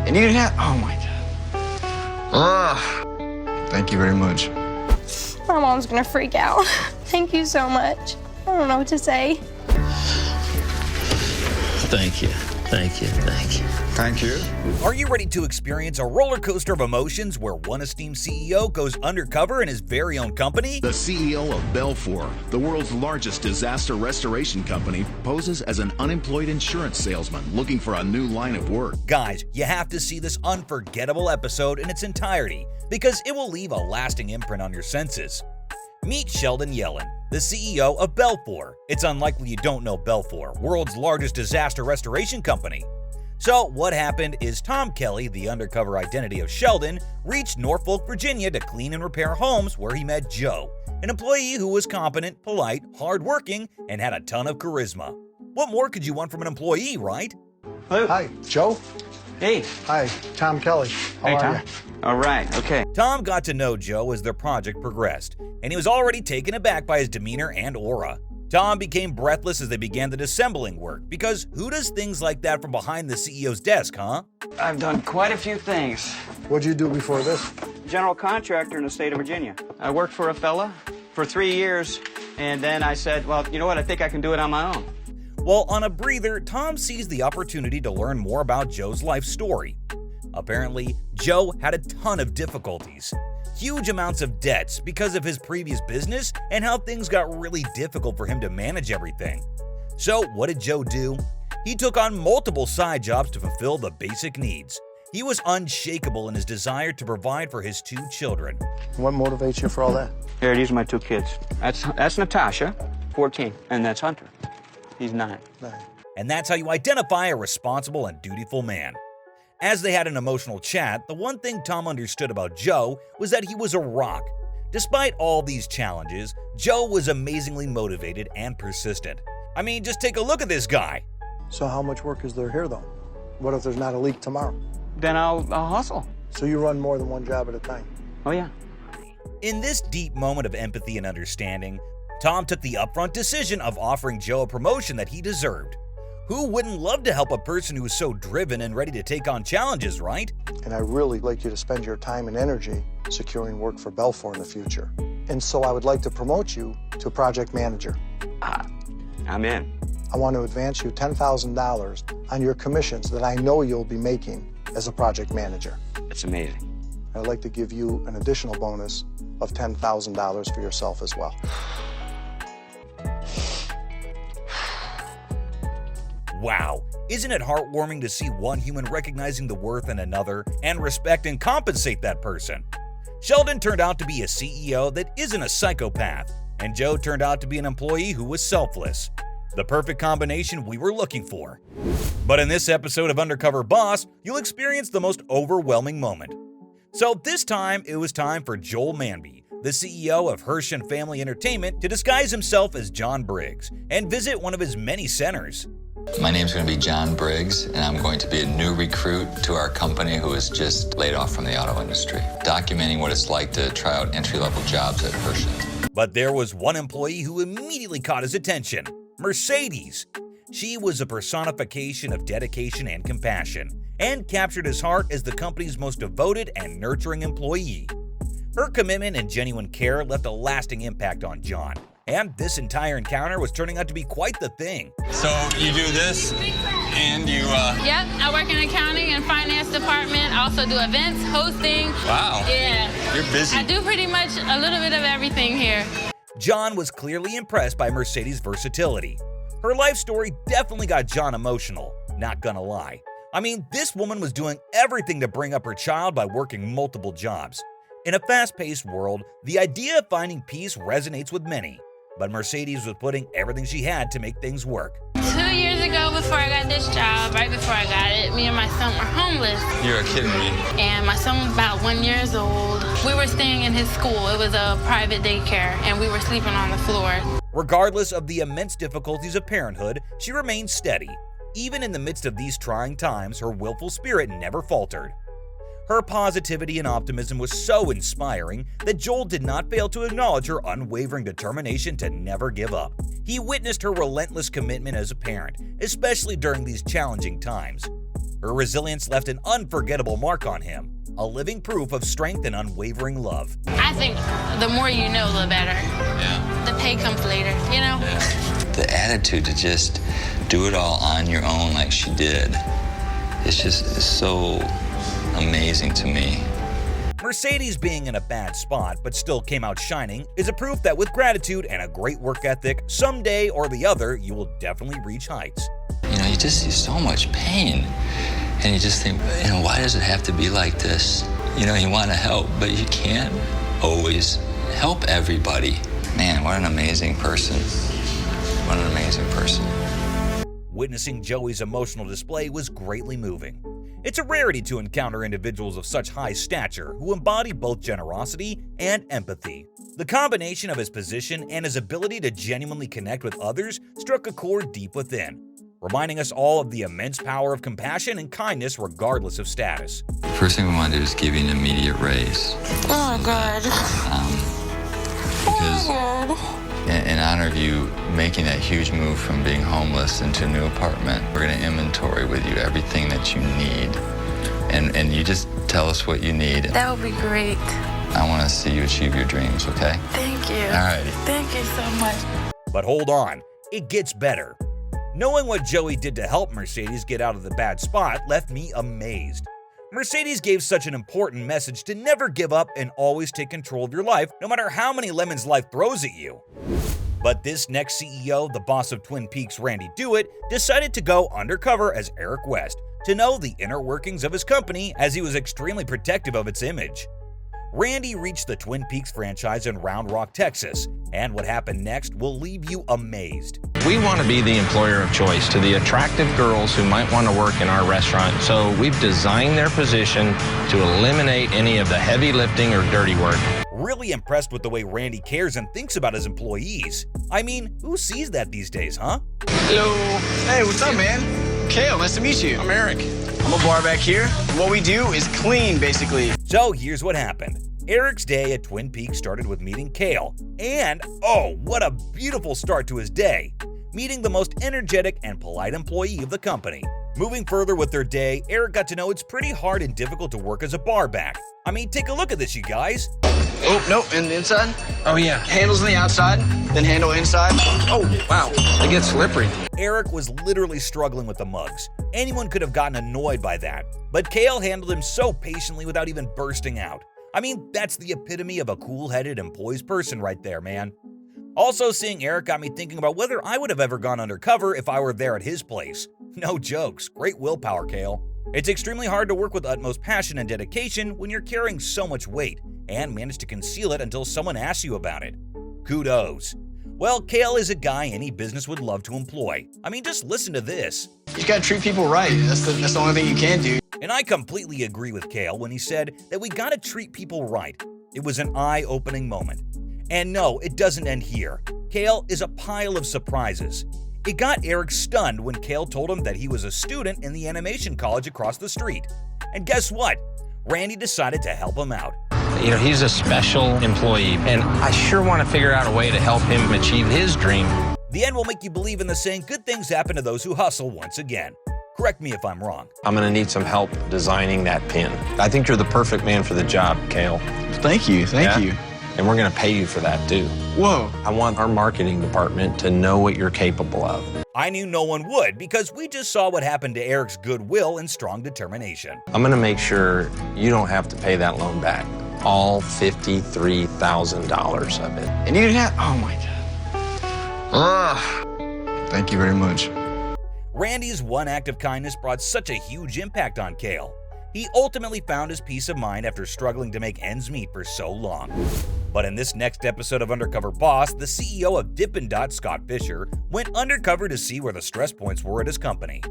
And you have, oh my God. Ugh. Thank you very much. My mom's gonna freak out. Thank you so much. I don't know what to say. Thank you. Thank you. Thank you. Thank you. Are you ready to experience a roller coaster of emotions where one esteemed CEO goes undercover in his very own company? The CEO of Belfor, the world's largest disaster restoration company, poses as an unemployed insurance salesman looking for a new line of work. Guys, you have to see this unforgettable episode in its entirety because it will leave a lasting imprint on your senses. Meet Sheldon Yellen, the CEO of Belfor. It's unlikely you don't know Belfor, world's largest disaster restoration company. So what happened is Tom Kelly, the undercover identity of Sheldon, reached Norfolk, Virginia to clean and repair homes where he met Joe, an employee who was competent, polite, hardworking, and had a ton of charisma. What more could you want from an employee, right? Hello. Hi, Joe. Hey. Hi, Tom Kelly. How are you? All right, okay. Tom got to know Joe as their project progressed, and he was already taken aback by his demeanor and aura. Tom became breathless as they began the disassembling work, because who does things like that from behind the CEO's desk, huh? I've done quite a few things. What'd you do before this? General contractor in the state of Virginia. I worked for a fella for 3 years, and then I said, well, you know what, I think I can do it on my own. Well, on a breather, Tom seized the opportunity to learn more about Joe's life story. Apparently, Joe had a ton of difficulties. Huge amounts of debts because of his previous business and how things got really difficult for him to manage everything. So what did Joe do? He took on multiple side jobs to fulfill the basic needs. He was unshakable in his desire to provide for his 2 children. What motivates you for all that? Here, these are my 2 kids. That's Natasha, 14, and that's Hunter. He's 9. And that's how you identify a responsible and dutiful man. As they had an emotional chat, the one thing Tom understood about Joe was that he was a rock. Despite all these challenges, Joe was amazingly motivated and persistent. I mean, just take a look at this guy. So how much work is there here, though? What if there's not a leak tomorrow? Then I'll hustle. So you run more than one job at a time? Oh, yeah. In this deep moment of empathy and understanding, Tom took the upfront decision of offering Joe a promotion that he deserved. Who wouldn't love to help a person who is so driven and ready to take on challenges, right? And I really like you to spend your time and energy securing work for Belfor in the future. And so I would like to promote you to project manager. I'm in. I want to advance you $10,000 on your commissions that I know you'll be making as a project manager. It's amazing. I'd like to give you an additional bonus of $10,000 for yourself as well. Wow, isn't it heartwarming to see one human recognizing the worth in another and respect and compensate that person? Sheldon turned out to be a CEO that isn't a psychopath, and Joe turned out to be an employee who was selfless. The perfect combination we were looking for. But in this episode of Undercover Boss, you'll experience the most overwhelming moment. So this time, it was time for Joel Manby, the CEO of Herschend Family Entertainment, to disguise himself as John Briggs and visit one of his many centers. My name's going to be John Briggs, and I'm going to be a new recruit to our company who was just laid off from the auto industry, documenting what it's like to try out entry-level jobs at Herschend. But there was one employee who immediately caught his attention, Mercedes. She was a personification of dedication and compassion, and captured his heart as the company's most devoted and nurturing employee. Her commitment and genuine care left a lasting impact on John, and this entire encounter was turning out to be quite the thing. So you do this, and you, Yep, I work in accounting and finance department. I also do events, hosting. Wow. Yeah. You're busy. I do pretty much a little bit of everything here. John was clearly impressed by Mercedes' versatility. Her life story definitely got John emotional, not gonna lie. I mean, this woman was doing everything to bring up her child by working multiple jobs. In a fast-paced world, the idea of finding peace resonates with many. But Mercedes was putting everything she had to make things work. 2 years ago, before I got this job, right before I got it, me and my son were homeless. You're kidding me. And my son was about 1 year old. We were staying in his school. It was a private daycare, and we were sleeping on the floor. Regardless of the immense difficulties of parenthood, she remained steady. Even in the midst of these trying times, her willful spirit never faltered. Her positivity and optimism was so inspiring that Joel did not fail to acknowledge her unwavering determination to never give up. He witnessed her relentless commitment as a parent, especially during these challenging times. Her resilience left an unforgettable mark on him, a living proof of strength and unwavering love. I think the more you know, the better. Yeah. The pay comes later, you know? Yeah. The attitude to just do it all on your own like she did, it's so amazing to me. Mercedes being in a bad spot but still came out shining is a proof that with gratitude and a great work ethic, someday or the other, you will definitely reach heights. You know, you just see so much pain, and you just think, you know, why does it have to be like this? You know, you want to help, but you can't always help everybody. Man, what an amazing person. What an amazing person. Witnessing Joey's emotional display was greatly moving. It's a rarity to encounter individuals of such high stature who embody both generosity and empathy. The combination of his position and his ability to genuinely connect with others struck a chord deep within, reminding us all of the immense power of compassion and kindness regardless of status. First thing we want to do is give you an immediate raise. Oh, God. Because in honor of you making that huge move from being homeless into a new apartment, we're going to inventory with you everything that you need. And you just tell us what you need. That would be great. I want to see you achieve your dreams, okay? Thank you. All right. Thank you so much. But hold on, it gets better. Knowing what Joey did to help Mercedes get out of the bad spot left me amazed. Mercedes gave such an important message to never give up and always take control of your life, no matter how many lemons life throws at you. But this next CEO, the boss of Twin Peaks, Randy Dewitt, decided to go undercover as Eric West to know the inner workings of his company, as he was extremely protective of its image. Randy reached the Twin Peaks franchise in Round Rock, Texas, and what happened next will leave you amazed. We want to be the employer of choice to the attractive girls who might want to work in our restaurant, so we've designed their position to eliminate any of the heavy lifting or dirty work. Really impressed with the way Randy cares and thinks about his employees. I mean, who sees that these days, huh? Hello. Hey, what's up, man? Kale, nice to meet you. I'm Eric. I'm a bar back here. What we do is clean, basically. So here's what happened. Eric's day at Twin Peaks started with meeting Kale, and oh, what a beautiful start to his day, meeting the most energetic and polite employee of the company. Moving further with their day, Eric got to know it's pretty hard and difficult to work as a bar back. I mean, take a look at this, you guys. Oh, no, and the inside? Oh, yeah. Handles on the outside, then handle inside. Oh, wow, They get slippery. Eric was literally struggling with the mugs. Anyone could have gotten annoyed by that, but Kale handled him so patiently without even bursting out. I mean, that's the epitome of a cool-headed and poised person right there, man. Also, seeing Eric got me thinking about whether I would have ever gone undercover if I were there at his place. No jokes, great willpower, Kale. It's extremely hard to work with utmost passion and dedication when you're carrying so much weight and manage to conceal it until someone asks you about it. Kudos. Well, Kale is a guy any business would love to employ. I mean, just listen to this. you just gotta treat people right. That's the only thing you can do. And I completely agree with Kale when he said that we gotta treat people right. It was an eye-opening moment. And no, it doesn't end here. Kale is a pile of surprises. It got Eric stunned when Kale told him that he was a student in the animation college across the street. And guess what? Randy decided to help him out. You know, he's a special employee, and I sure want to figure out a way to help him achieve his dream. The end will make you believe in the saying, good things happen to those who hustle once again. Correct me if I'm wrong. I'm going to need some help designing that pin. I think you're the perfect man for the job, Kale. Thank you, thank you. And we're going to pay you for that, too. Whoa. I want our marketing department to know what you're capable of. I knew no one would because we just saw what happened to Eric's goodwill and strong determination. I'm going to make sure you don't have to pay that loan back. All $53,000 of it. And you didn't have, oh my God. Thank you very much. Randy's one act of kindness brought such a huge impact on Kale. He ultimately found his peace of mind after struggling to make ends meet for so long. But in this next episode of Undercover Boss, the CEO of Dippin Dots, Scott Fisher, went undercover to see where the stress points were at his company.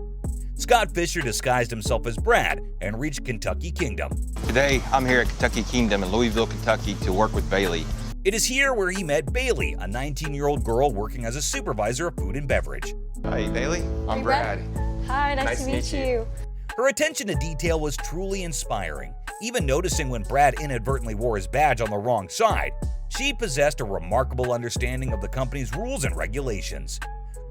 Scott Fisher disguised himself as Brad and reached Kentucky Kingdom. Today, I'm here at Kentucky Kingdom in Louisville, Kentucky to work with Bailey. It is here where he met Bailey, a 19-year-old girl working as a supervisor of food and beverage. Hey, Bailey. I'm Brad. Hi, nice to meet you. Her attention to detail was truly inspiring, even noticing when Brad inadvertently wore his badge on the wrong side. She possessed a remarkable understanding of the company's rules and regulations.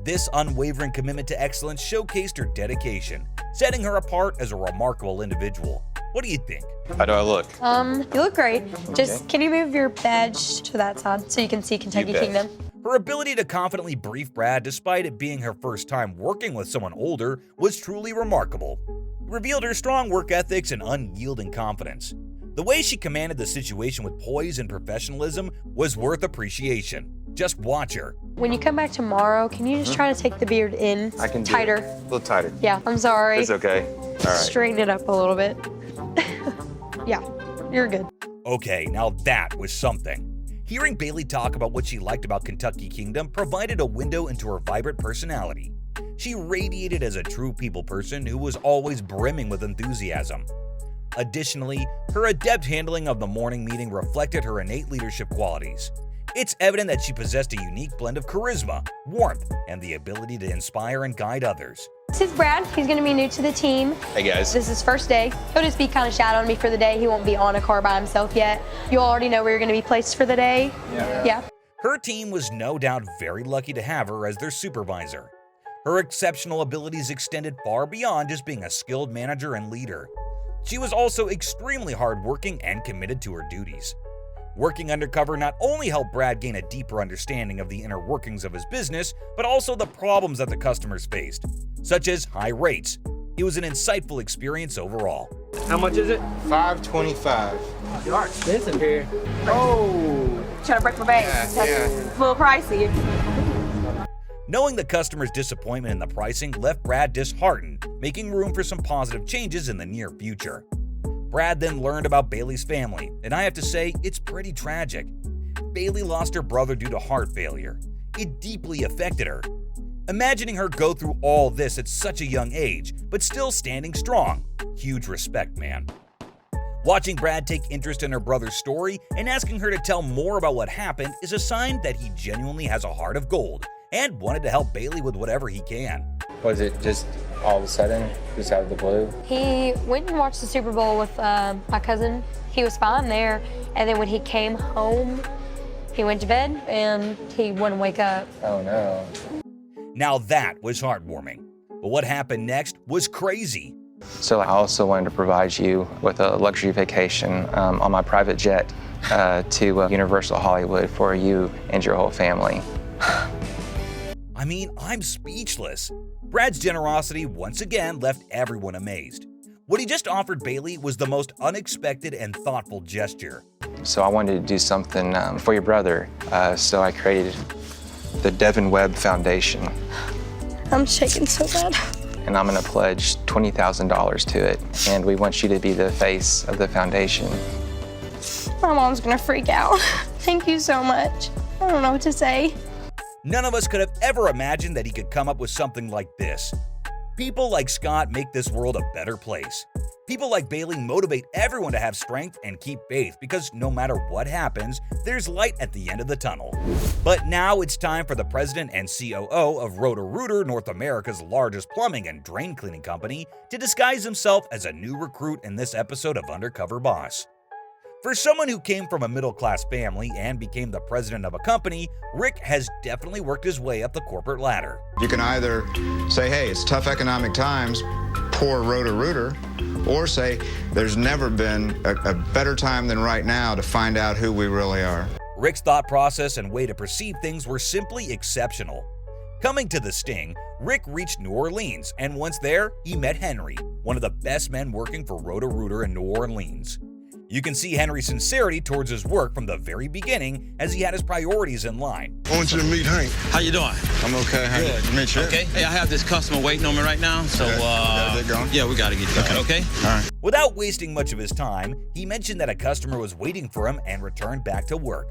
This unwavering commitment to excellence showcased her dedication, setting her apart as a remarkable individual. What do you think? How do I look? You look great. Just, can you move your badge to that side so you can see Kentucky Kingdom? Her ability to confidently brief Brad despite it being her first time working with someone older was truly remarkable. It revealed her strong work ethics and unyielding confidence. The way she commanded the situation with poise and professionalism was worth appreciation. Just watch her. When you come back tomorrow, can you just try to take the beard in I can tighter? do it. A little tighter. Yeah, I'm sorry. It's okay. All right. Straighten it up a little bit. Yeah, you're good. Okay, now that was something. Hearing Bailey talk about what she liked about Kentucky Kingdom provided a window into her vibrant personality. She radiated as a true people person who was always brimming with enthusiasm. Additionally, her adept handling of the morning meeting reflected her innate leadership qualities. It's evident that she possessed a unique blend of charisma, warmth, and the ability to inspire and guide others. This is Brad. He's going to be new to the team. Hey, guys. This is his first day. He'll just be kind of shadowing me for the day. He won't be on a car by himself yet. You already know where you're going to be placed for the day. Yeah. Her team was no doubt very lucky to have her as their supervisor. Her exceptional abilities extended far beyond just being a skilled manager and leader. She was also extremely hardworking and committed to her duties. Working undercover not only helped Brad gain a deeper understanding of the inner workings of his business, but also the problems that the customers faced, such as high rates. It was an insightful experience overall. How much is it? $5.25. You are expensive here. Oh. Trying to break my bank. Yeah. A little pricey. Knowing the customer's disappointment in the pricing left Brad disheartened, making room for some positive changes in the near future. Brad then learned about Bailey's family, and I have to say, it's pretty tragic. Bailey lost her brother due to heart failure. It deeply affected her. Imagining her go through all this at such a young age, but still standing strong. Huge respect, man. Watching Brad take interest in her brother's story and asking her to tell more about what happened is a sign that he genuinely has a heart of gold and wanted to help Bailey with whatever he can. Was it just all of a sudden, just out of the blue? He went and watched the Super Bowl with my cousin. He was fine there. And then when he came home, he went to bed and he wouldn't wake up. Oh no. Now that was heartwarming. But what happened next was crazy. So I also wanted to provide you with a luxury vacation on my private jet to Universal Hollywood for you and your whole family. I mean, I'm speechless. Brad's generosity once again left everyone amazed. What he just offered Bailey was the most unexpected and thoughtful gesture. So I wanted to do something for your brother, so I created the Devin Webb Foundation. I'm shaking so bad. And I'm gonna pledge $20,000 to it, and we want you to be the face of the foundation. My mom's gonna freak out. Thank you so much. I don't know what to say. None of us could have ever imagined that he could come up with something like this. People like Scott make this world a better place. People like Bailey motivate everyone to have strength and keep faith because no matter what happens, there's light at the end of the tunnel. But now it's time for the president and COO of Roto-Rooter, North America's largest plumbing and drain cleaning company, to disguise himself as a new recruit in this episode of Undercover Boss. For someone who came from a middle-class family and became the president of a company, Rick has definitely worked his way up the corporate ladder. You can either say, hey, it's tough economic times, poor Roto-Rooter, or say there's never been a better time than right now to find out who we really are. Rick's thought process and way to perceive things were simply exceptional. Coming to the sting, Rick reached New Orleans, and once there, he met Henry, one of the best men working for Roto-Rooter in New Orleans. You can see Henry's sincerity towards his work from the very beginning as he had his priorities in line. I want you to meet Hank. How you doing? I'm okay, Hank. Good. Meet you. Okay. Hey, I have this customer waiting on me right now, so gotta get going? yeah, we gotta get going. Okay. All right. Without wasting much of his time, he mentioned that a customer was waiting for him and returned back to work.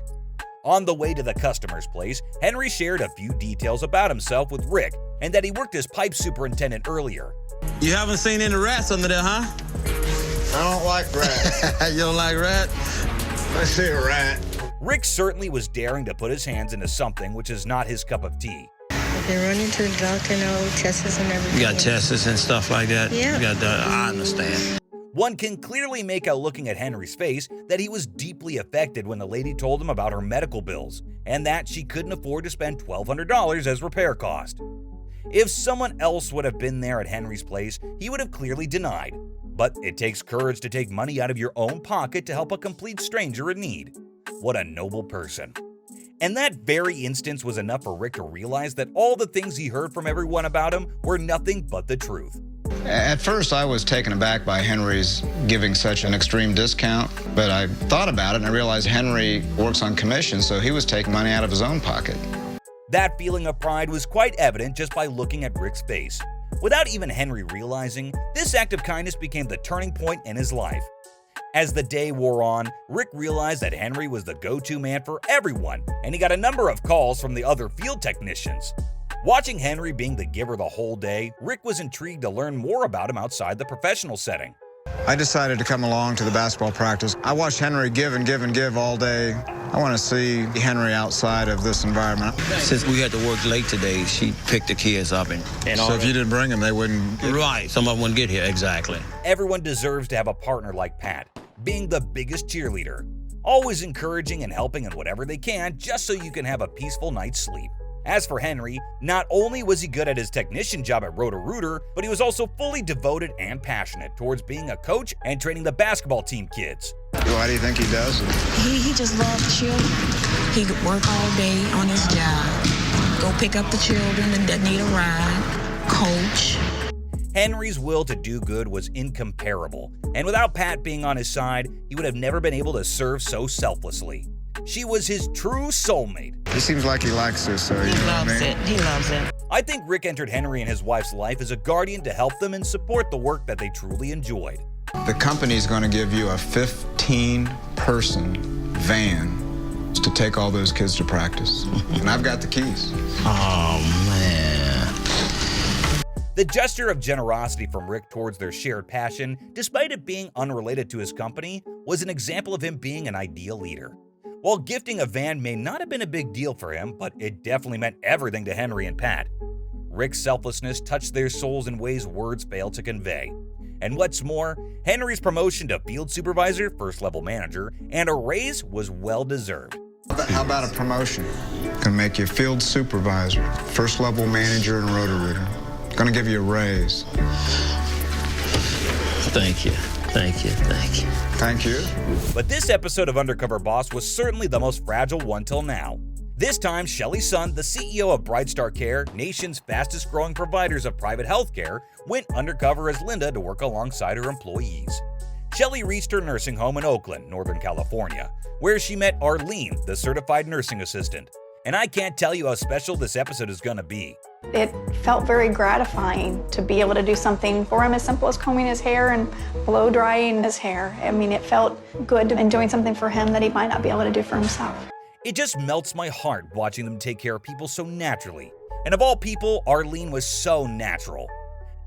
On the way to the customer's place, Henry shared a few details about himself with Rick and that he worked as pipe superintendent earlier. You haven't seen any rats under there, huh? I don't like rats. You don't like rats? I see a rat. Rick certainly was daring to put his hands into something which is not his cup of tea. I've been running to the doctor, tests and everything. You got tests and stuff like that? Yeah. You got I understand. One can clearly make out looking at Henry's face that he was deeply affected when the lady told him about her medical bills and that she couldn't afford to spend $1,200 as repair cost. If someone else would have been there at Henry's place, he would have clearly denied. But it takes courage to take money out of your own pocket to help a complete stranger in need. What a noble person. And that very instance was enough for Rick to realize that all the things he heard from everyone about him were nothing but the truth. At first, I was taken aback by Henry's giving such an extreme discount, but I thought about it and I realized Henry works on commission, so he was taking money out of his own pocket. That feeling of pride was quite evident just by looking at Rick's face. Without even Henry realizing, this act of kindness became the turning point in his life. As the day wore on, Rick realized that Henry was the go-to man for everyone, and he got a number of calls from the other field technicians. Watching Henry being the giver the whole day, Rick was intrigued to learn more about him outside the professional setting. I decided to come along to the basketball practice. I watched Henry give and give and give all day. I want to see Henry outside of this environment. Since we had to work late today, she picked the kids up and So if you didn't bring them, they wouldn't... Right, some of them wouldn't get here, exactly. Everyone deserves to have a partner like Pat, being the biggest cheerleader, always encouraging and helping in whatever they can just so you can have a peaceful night's sleep. As for Henry, not only was he good at his technician job at Roto-Rooter, but he was also fully devoted and passionate towards being a coach and training the basketball team kids. Why do you think he does it? He just loves children. He could work all day on his job, go pick up the children that need a ride, coach. Henry's will to do good was incomparable, and without Pat being on his side, he would have never been able to serve so selflessly. She was his true soulmate. He seems like he likes this, so He loves it. He loves it. I think Rick entered Henry and his wife's life as a guardian to help them and support the work that they truly enjoyed. The company's going to give you a 15-person van to take all those kids to practice. And I've got the keys. Oh, man. The gesture of generosity from Rick towards their shared passion, despite it being unrelated to his company, was an example of him being an ideal leader. While gifting a van may not have been a big deal for him, but it definitely meant everything to Henry and Pat. Rick's selflessness touched their souls in ways words fail to convey. And what's more, Henry's promotion to field supervisor, first-level manager, and a raise was well-deserved. How about a promotion? Gonna make you field supervisor, first-level manager in Roto-Rooter. Gonna give you a raise. Thank you. Thank you. Thank you. Thank you. But this episode of Undercover Boss was certainly the most fragile one till now. This time, Shelly Sun, the CEO of BrightStar Care, nation's fastest growing providers of private health care, went undercover as Linda to work alongside her employees. Shelly reached her nursing home in Oakland, Northern California, where she met Arlene, the certified nursing assistant. And I can't tell you how special this episode is going to be. It felt very gratifying to be able to do something for him as simple as combing his hair and blow drying his hair. I mean, it felt good and doing something for him that he might not be able to do for himself. It just melts my heart watching them take care of people so naturally. And of all people, Arlene was so natural.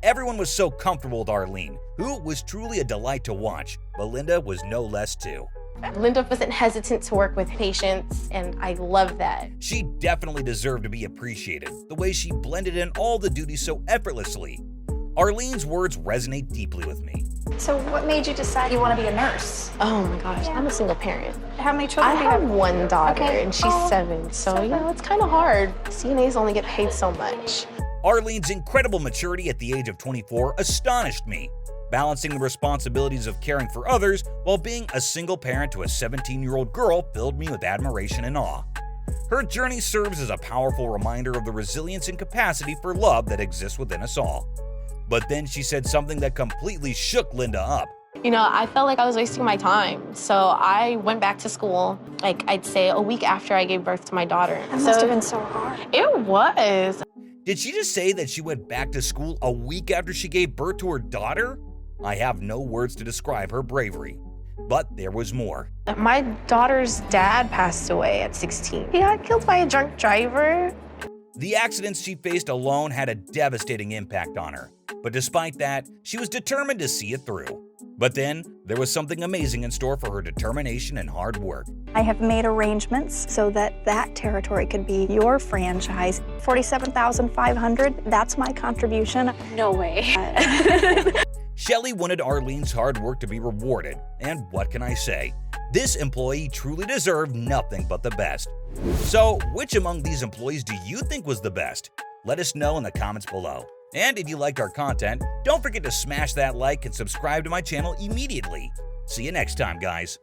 Everyone was so comfortable with Arlene, who was truly a delight to watch, but Linda was no less too. Linda wasn't hesitant to work with patients, and I love that. She definitely deserved to be appreciated, the way she blended in all the duties so effortlessly. Arlene's words resonate deeply with me. So what made you decide you want to be a nurse? Oh my gosh, I'm a single parent. How many children I do you have one daughter, and she's Oh, 7, so you know, it's kind of hard. CNAs only get paid so much. Arlene's incredible maturity at the age of 24 astonished me, balancing the responsibilities of caring for others while being a single parent to a 17-year-old girl filled me with admiration and awe. Her journey serves as a powerful reminder of the resilience and capacity for love that exists within us all. But then she said something that completely shook Linda up. You know, I felt like I was wasting my time, so I went back to school, like I'd say a week after I gave birth to my daughter. That must have been so hard. It was. Did she just say that she went back to school a week after she gave birth to her daughter? I have no words to describe her bravery. But there was more. My daughter's dad passed away at 16. He got killed by a drunk driver. The accidents she faced alone had a devastating impact on her. But despite that, she was determined to see it through. But then, there was something amazing in store for her determination and hard work. I have made arrangements so that that territory could be your franchise. $47,500, that's my contribution. No way. Shelly wanted Arlene's hard work to be rewarded, and what can I say? This employee truly deserved nothing but the best. So, which among these employees do you think was the best? Let us know in the comments below. And if you liked our content, don't forget to smash that like and subscribe to my channel immediately. See you next time, guys.